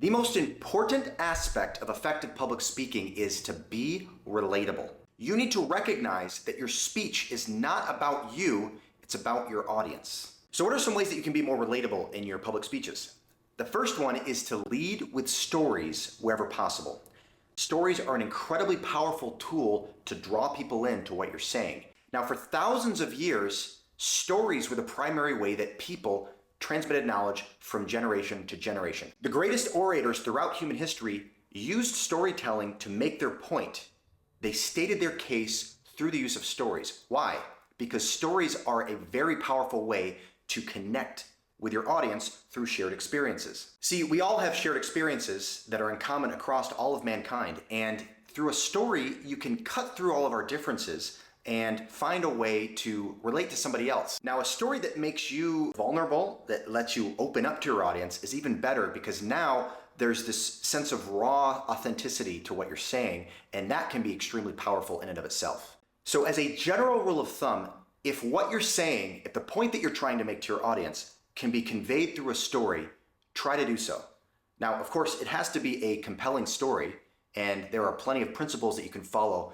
The most important aspect of effective public speaking is to be relatable. You need to recognize that your speech is not about you, it's about your audience. So what are some ways that you can be more relatable in your public speeches? The first one is to lead with stories wherever possible. Stories are an incredibly powerful tool to draw people into what you're saying. Now, for thousands of years, stories were the primary way that people transmitted knowledge from generation to generation. The greatest orators throughout human history used storytelling to make their point. They stated their case through the use of stories. Why? Because stories are a very powerful way to connect with your audience through shared experiences. See, we all have shared experiences that are in common across all of mankind, and through a story, you can cut through all of our differences and find a way to relate to somebody else. Now, a story that makes you vulnerable, that lets you open up to your audience, is even better because now there's this sense of raw authenticity to what you're saying, and that can be extremely powerful in and of itself. So as a general rule of thumb, if what you're saying, if the point that you're trying to make to your audience can be conveyed through a story, try to do so. Now, of course, it has to be a compelling story, and there are plenty of principles that you can follow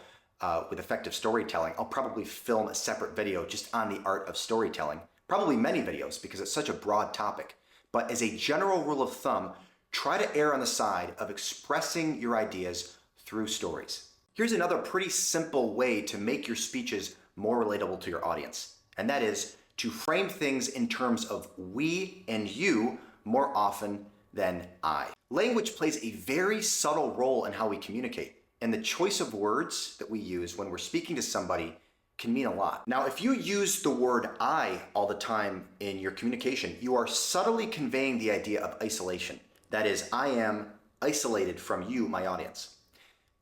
with effective storytelling. I'll probably film a separate video just on the art of storytelling, probably many videos because it's such a broad topic. But as a general rule of thumb, try to err on the side of expressing your ideas through stories. Here's another pretty simple way to make your speeches more relatable to your audience, and that is to frame things in terms of we and you more often than I. Language plays a very subtle role in how we communicate, and the choice of words that we use when we're speaking to somebody can mean a lot. Now, if you use the word I all the time in your communication, you are subtly conveying the idea of isolation. That is, I am isolated from you, my audience.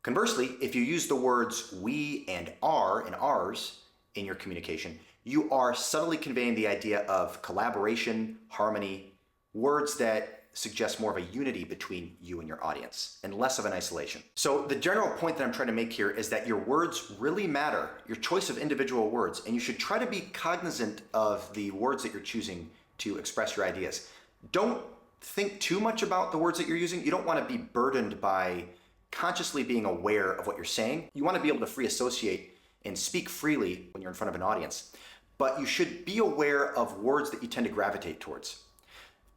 Conversely, if you use the words we and our and ours in your communication, you are subtly conveying the idea of collaboration, harmony, words that suggest more of a unity between you and your audience and less of an isolation. So the general point that I'm trying to make here is that your words really matter, your choice of individual words, and you should try to be cognizant of the words that you're choosing to express your ideas. Don't think too much about the words that you're using. You don't want to be burdened by consciously being aware of what you're saying. You want to be able to free associate and speak freely when you're in front of an audience, but you should be aware of words that you tend to gravitate towards.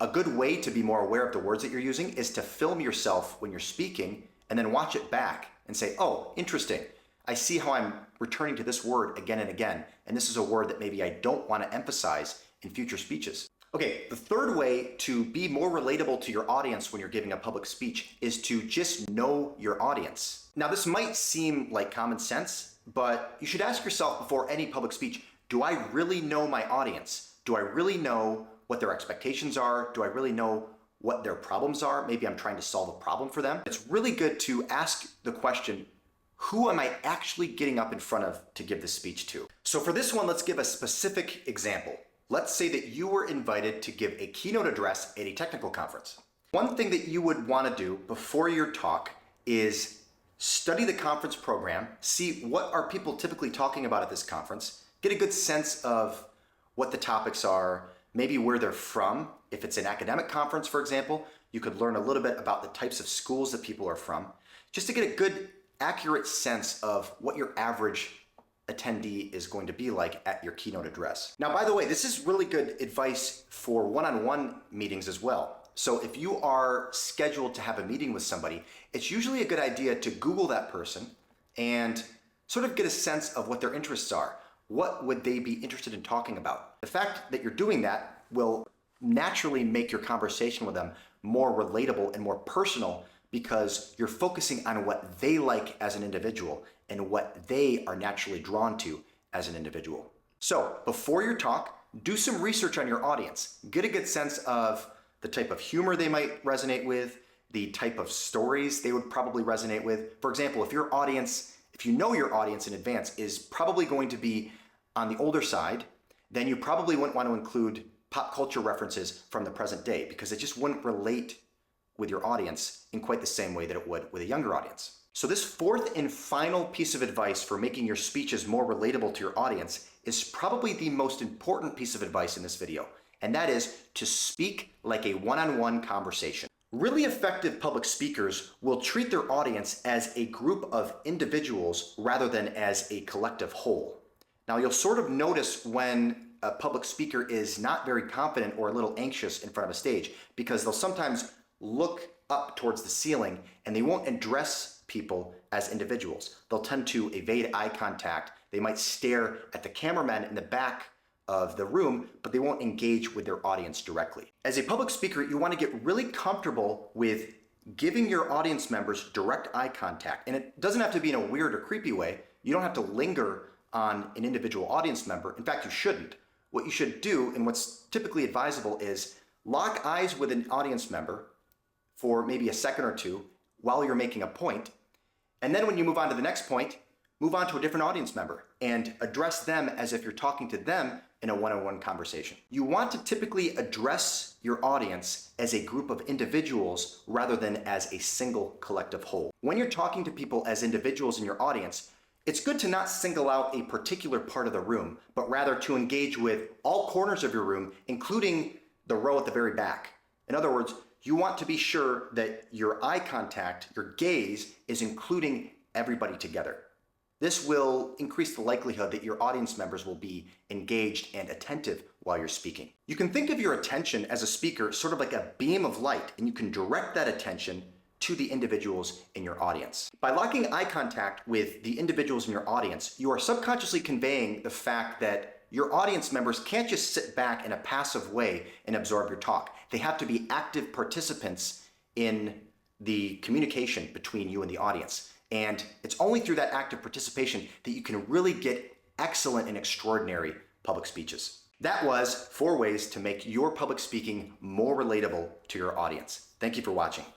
A good way to be more aware of the words that you're using is to film yourself when you're speaking and then watch it back and say, oh, interesting. I see how I'm returning to this word again and again, and this is a word that maybe I don't want to emphasize in future speeches. Okay, the third way to be more relatable to your audience when you're giving a public speech is to just know your audience. Now, this might seem like common sense, but you should ask yourself before any public speech, do I really know my audience? Do I really know what their expectations are? Do I really know what their problems are? Maybe I'm trying to solve a problem for them. It's really good to ask the question, who am I actually getting up in front of to give this speech to? So for this one, let's give a specific example. Let's say that you were invited to give a keynote address at a technical conference. One thing that you would want to do before your talk is study the conference program, see what are people typically talking about at this conference, get a good sense of what the topics are, maybe where they're from. If it's an academic conference, for example, you could learn a little bit about the types of schools that people are from, just to get a good, accurate sense of what your average attendee is going to be like at your keynote address. Now, by the way, this is really good advice for one-on-one meetings as well. So if you are scheduled to have a meeting with somebody, it's usually a good idea to Google that person and sort of get a sense of what their interests are. What would they be interested in talking about? The fact that you're doing that will naturally make your conversation with them more relatable and more personal because you're focusing on what they like as an individual and what they are naturally drawn to as an individual. So before your talk, do some research on your audience. Get a good sense of the type of humor they might resonate with, the type of stories they would probably resonate with. For example, if you know your audience in advance is probably going to be on the older side, then you probably wouldn't want to include pop culture references from the present day because it just wouldn't relate with your audience in quite the same way that it would with a younger audience. So this fourth and final piece of advice for making your speeches more relatable to your audience is probably the most important piece of advice in this video, and that is to speak like a one-on-one conversation. Really effective public speakers will treat their audience as a group of individuals rather than as a collective whole. Now, you'll sort of notice when a public speaker is not very confident or a little anxious in front of a stage because they'll sometimes look up towards the ceiling and they won't address people as individuals. They'll tend to evade eye contact. They might stare at the cameraman in the back of the room, but they won't engage with their audience directly. As a public speaker, you want to get really comfortable with giving your audience members direct eye contact. And it doesn't have to be in a weird or creepy way. You don't have to linger on an individual audience member. In fact, you shouldn't. What you should do, and what's typically advisable, is lock eyes with an audience member for maybe a second or two while you're making a point. And then when you move on to the next point, move on to a different audience member and address them as if you're talking to them in a one-on-one conversation. You want to typically address your audience as a group of individuals rather than as a single collective whole. When you're talking to people as individuals in your audience, it's good to not single out a particular part of the room, but rather to engage with all corners of your room, including the row at the very back. In other words, you want to be sure that your eye contact, your gaze, is including everybody together. This will increase the likelihood that your audience members will be engaged and attentive while you're speaking. You can think of your attention as a speaker sort of like a beam of light, and you can direct that attention to the individuals in your audience. By locking eye contact with the individuals in your audience, you are subconsciously conveying the fact that your audience members can't just sit back in a passive way and absorb your talk. They have to be active participants in the communication between you and the audience. And it's only through that active participation that you can really get excellent and extraordinary public speeches. That was 4 ways to make your public speaking more relatable to your audience. Thank you for watching.